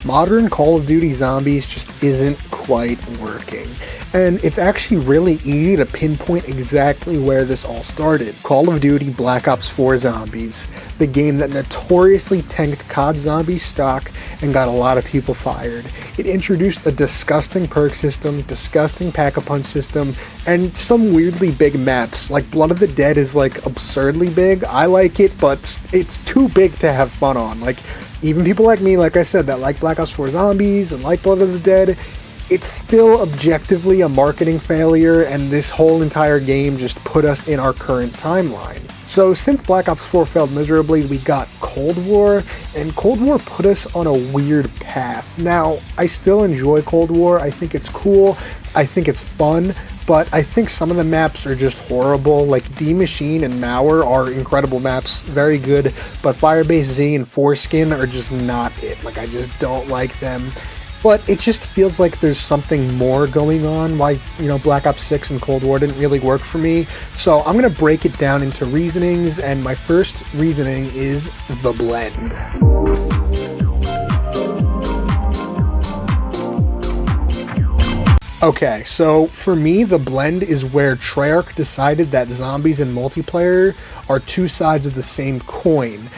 modern Call of Duty Zombies just isn't quite working. And it's actually really easy to pinpoint exactly where this all started. Call of Duty Black Ops 4 Zombies, the game that notoriously tanked COD zombie stock and got a lot of people fired. It introduced a disgusting perk system, disgusting pack-a-punch system, and some weirdly big maps. Like Blood of the Dead is like absurdly big. I like it, but it's too big to have fun on. Like, even people like me, like I said, that like Black Ops 4 Zombies and like Blood of the Dead, it's still objectively a marketing failure, and this whole entire game just put us in our current timeline. So since Black Ops 4 failed miserably, we got Cold War, and Cold War put us on a weird path. Now, I still enjoy Cold War, I think it's cool, I think it's fun, but I think some of the maps are just horrible. Like D Machine and Mauer are incredible maps, very good, but Firebase Z and Foreskin are just not it. Like, I just don't like them. But it just feels like there's something more going on, why, Black Ops 6 and Cold War didn't really work for me. So I'm going to break it down into reasonings, and my first reasoning is the blend. Okay, so for me, the blend is where Treyarch decided that zombies and multiplayer are two sides of the same coin.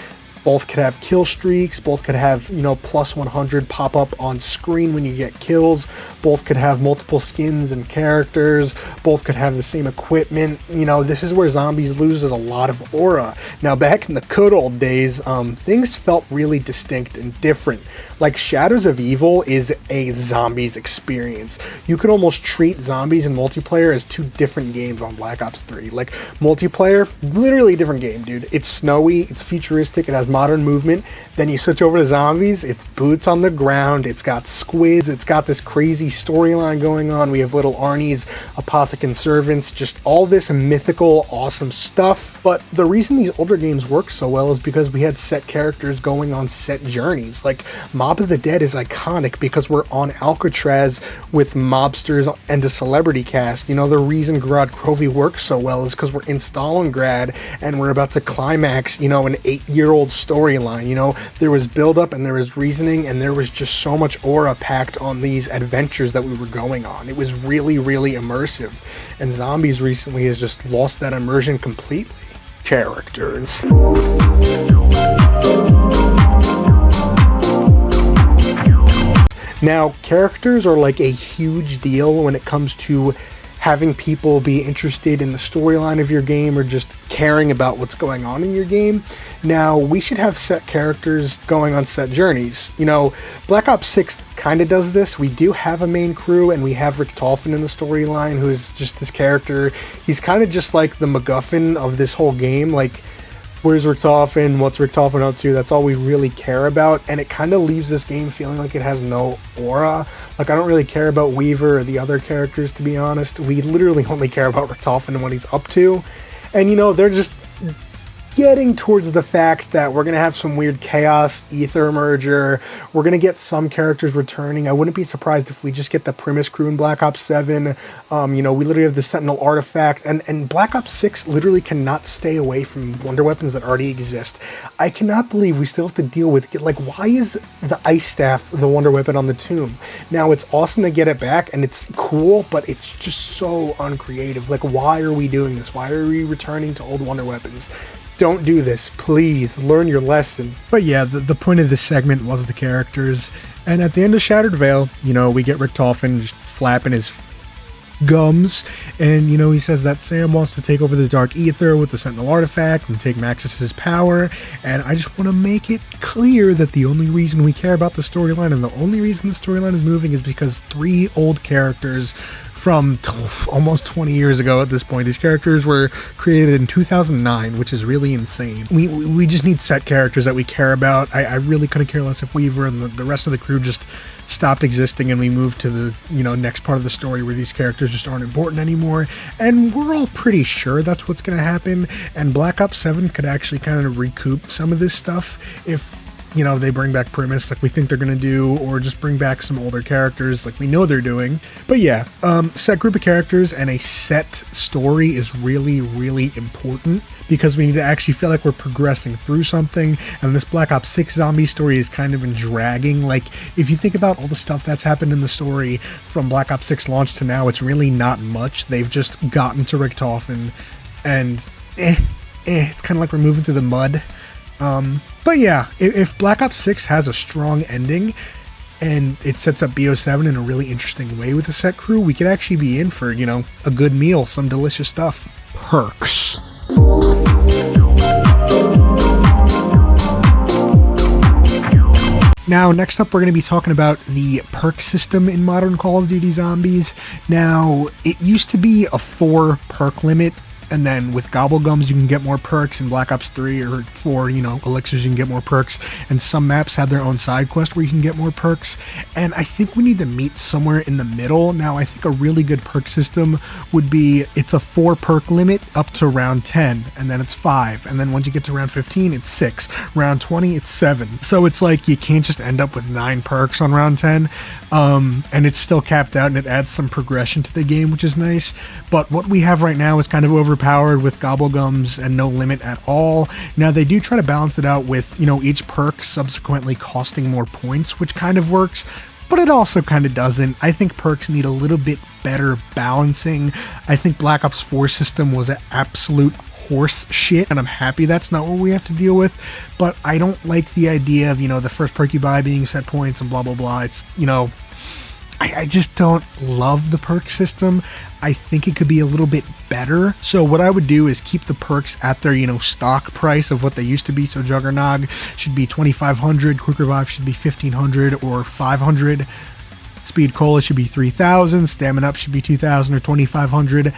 Both could have kill streaks, both could have, plus 100 pop up on screen when you get kills, both could have multiple skins and characters, both could have the same equipment. This is where zombies loses a lot of aura. Now, back in the good old days, things felt really distinct and different. Like, Shadows of Evil is a zombies experience. You could almost treat zombies and multiplayer as two different games on Black Ops 3. Like, multiplayer, literally a different game, dude. It's snowy, it's futuristic, it has modern movement. Then you switch over to zombies, it's boots on the ground, it's got squids, it's got this crazy storyline going on. We have little Arnie's apothecary servants, just all this mythical, awesome stuff. But the reason these older games work so well is because we had set characters going on set journeys. Like, Mob of the Dead is iconic because we're on Alcatraz with mobsters and a celebrity cast. The reason Grad Crovey works so well is because we're in Stalingrad and we're about to climax, an 8-year-old storyline. There was build-up and there was reasoning, and there was just so much aura packed on these adventures that we were going on. It was really, really immersive. And Zombies recently has just lost that immersion completely. Characters. Now, characters are like a huge deal when it comes to having people be interested in the storyline of your game or just caring about what's going on in your game. Now, we should have set characters going on set journeys. Black Ops 6 kind of does this. We do have a main crew, and we have Rick Tolfin in the storyline, who is just this character. He's kind of just like the MacGuffin of this whole game. Like, where's Richtofen? What's Richtofen up to? That's all we really care about, and it kind of leaves this game feeling like it has no aura. Like, I don't really care about Weaver or the other characters, to be honest. We literally only care about Richtofen and what he's up to. And, they're just getting towards the fact that we're going to have some weird chaos ether merger. We're going to get some characters returning. I wouldn't be surprised if we just get the Primus crew in Black Ops 7. We literally have the Sentinel artifact, and Black Ops 6 literally cannot stay away from wonder weapons that already exist. I cannot believe we still have to deal with, why is the Ice Staff the wonder weapon on the tomb? Now, it's awesome to get it back, and it's cool, but it's just so uncreative. Like, why are we doing this? Why are we returning to old wonder weapons? Don't do this, please. Learn your lesson. But yeah, the point of this segment was the characters. And at the end of Shattered Veil, we get Rick Tolfin just flapping his gums. And, he says that Sam wants to take over the Dark Ether with the Sentinel artifact and take Maxis's power. And I just want to make it clear that the only reason we care about the storyline and the only reason the storyline is moving is because 3 old characters from almost 20 years ago at this point. These characters were created in 2009, which is really insane. We just need set characters that we care about. I really couldn't care less if Weaver and the rest of the crew just stopped existing and we moved to the next part of the story where these characters just aren't important anymore. And we're all pretty sure that's what's going to happen. And Black Ops 7 could actually kind of recoup some of this stuff if you know, they bring back Primus like we think they're going to do, or just bring back some older characters like we know they're doing. But yeah, set group of characters and a set story is really, really important, because we need to actually feel like we're progressing through something, and this Black Ops 6 zombie story is kind of been dragging. Like, if you think about all the stuff that's happened in the story from Black Ops 6 launch to now, it's really not much. They've just gotten to Richtofen, and it's kind of like we're moving through the mud. But yeah, if Black Ops 6 has a strong ending, and it sets up BO7 in a really interesting way with the set crew, we could actually be in for, you know, a good meal, some delicious stuff. Perks. Now, next up, we're going to be talking about the perk system in modern Call of Duty Zombies. Now, it used to be a 4 perk limit, and then with Gobblegums you can get more perks. In Black Ops 3 or 4, you know, elixirs you can get more perks, and some maps have their own side quest where you can get more perks, and I think we need to meet somewhere in the middle. Now, I think a really good perk system would be, it's a 4 perk limit up to round 10, and then it's 5, and then once you get to round 15 it's 6, round 20 it's 7, so it's like you can't just end up with 9 perks on round 10, and it's still capped out, and it adds some progression to the game, which is nice. But what we have right now is kind of overpowered with Gobblegums and no limit at all. Now, they do try to balance it out with, you know, each perk subsequently costing more points, which kind of works, but it also kind of doesn't. I think perks need a little bit better balancing. I think Black Ops 4 system was an absolute horse shit, and I'm happy that's not what we have to deal with, but I don't like the idea of, you know, the first perk you buy being set points and blah blah blah. It's, you know, I just don't love the perk system. I think it could be a little bit better. So what I would do is keep the perks at their, you know, stock price of what they used to be. So Juggernog should be 2,500, Quick Revive should be 1,500 or 500, Speed Cola should be 3,000, Stamina Up should be 2,000 or 2,500.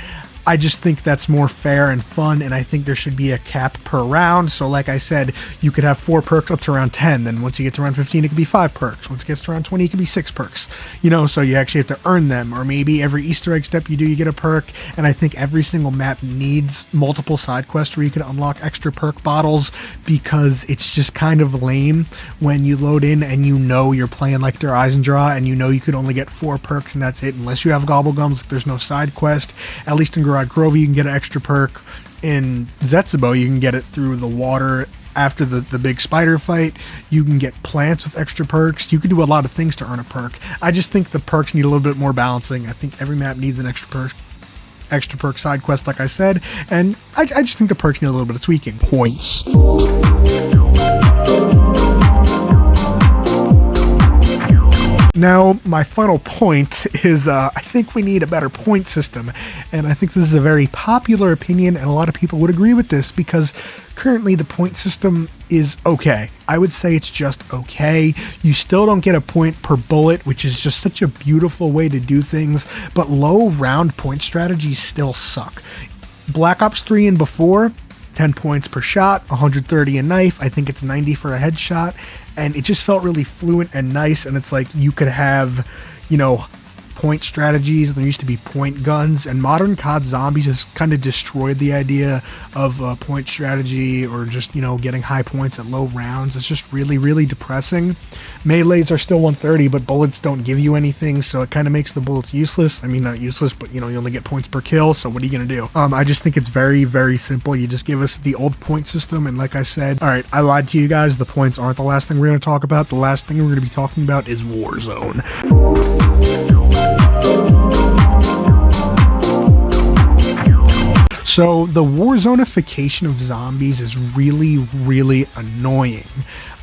I just think that's more fair and fun, and I think there should be a cap per round. So like I said, you could have 4 perks up to round 10, then once you get to round 15 it could be 5 perks, once it gets to round 20 it could be 6 perks, you know, so you actually have to earn them. Or maybe every Easter egg step you do you get a perk, and I think every single map needs multiple side quests where you can unlock extra perk bottles, because it's just kind of lame when you load in and you know you're playing like Der Eisendraw and you know you could only get 4 perks and that's it, unless you have Gobblegums. There's no side quest. At least in Garage Grove you can get an extra perk. In Zetsubo you can get it through the water after the big spider fight. You can get plants with extra perks. You can do a lot of things to earn a perk. I just think the perks need a little bit more balancing. I think every map needs an extra perk side quest, like I said, and I just think the perks need a little bit of tweaking. Points. Now, my final point is I think we need a better point system, and I think this is a very popular opinion, and a lot of people would agree with this, because currently the point system is okay. I would say it's just okay. You still don't get a point per bullet, which is just such a beautiful way to do things, but low round point strategies still suck. Black Ops 3 and before, 10 points per shot, 130 a knife, I think it's 90 for a headshot, and it just felt really fluent and nice, and it's like you could have, you know, point strategies. There used to be point guns, and modern COD Zombies has kind of destroyed the idea of point strategy, or just, you know, getting high points at low rounds. It's just really, really depressing. Melees are still 130, but bullets don't give you anything, so it kind of makes the bullets useless. I mean, not useless, but, you know, you only get points per kill, so what are you going to do? I just think it's very, very simple. You just give us the old point system, and like I said, alright, I lied to you guys, the points aren't the last thing we're going to talk about. The last thing we're going to be talking about is Warzone. So the Warzone-ification of zombies is really, really annoying.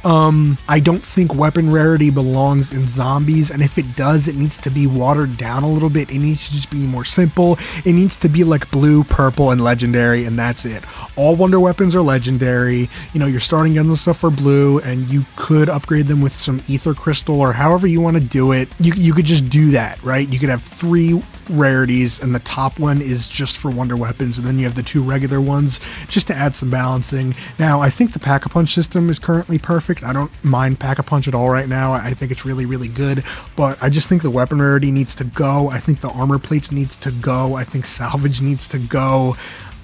I don't think weapon rarity belongs in zombies, and if it does, it needs to be watered down a little bit. It needs to just be more simple. It needs to be like blue, purple, and legendary, and that's it. All wonder weapons are legendary. You know, your starting guns and stuff are blue, and you could upgrade them with some ether crystal, or however you want to do it. You could just do that, right? You could have 3 rarities, and the top one is just for wonder weapons, and then you have the 2 regular ones just to add some balancing. Now, I think the Pack-a-Punch system is currently perfect. I don't mind Pack-a-Punch at all right now. I think it's really, really good, but I just think the weapon rarity needs to go. I think the armor plates needs to go. I think salvage needs to go.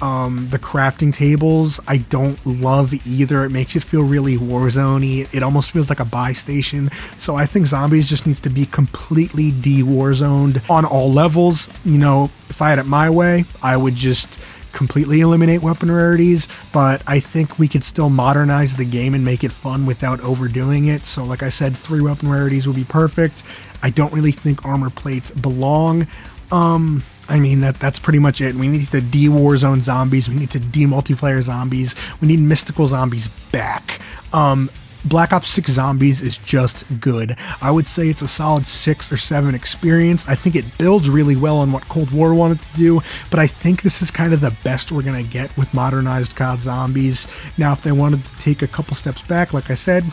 The crafting tables, I don't love either. It makes it feel really Warzone-y. It almost feels like a buy station. So I think zombies just needs to be completely de-Warzoned on all levels. You know, if I had it my way, I would just completely eliminate weapon rarities, but I think we could still modernize the game and make it fun without overdoing it. So like I said, 3 weapon rarities would be perfect. I don't really think armor plates belong. I mean, that's pretty much it. We need to de-Warzone zombies. We need to de-multiplayer zombies. We need mystical zombies back. Black Ops 6 Zombies is just good. I would say it's a solid 6 or 7 experience. I think it builds really well on what Cold War wanted to do, but I think this is kind of the best we're going to get with modernized COD Zombies. Now, if they wanted to take a couple steps back, like I said,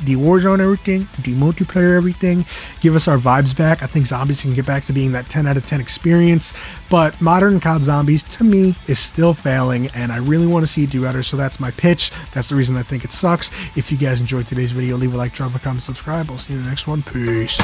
de-Warzone everything, de-multiplayer everything, give us our vibes back, I think Zombies can get back to being that 10 out of 10 experience, but modern COD Zombies, to me, is still failing, and I really want to see it do better, so that's my pitch. That's the reason I think it sucks. If you guys enjoyed today's video, leave a like, drop a comment, subscribe. I'll see you in the next one. Peace.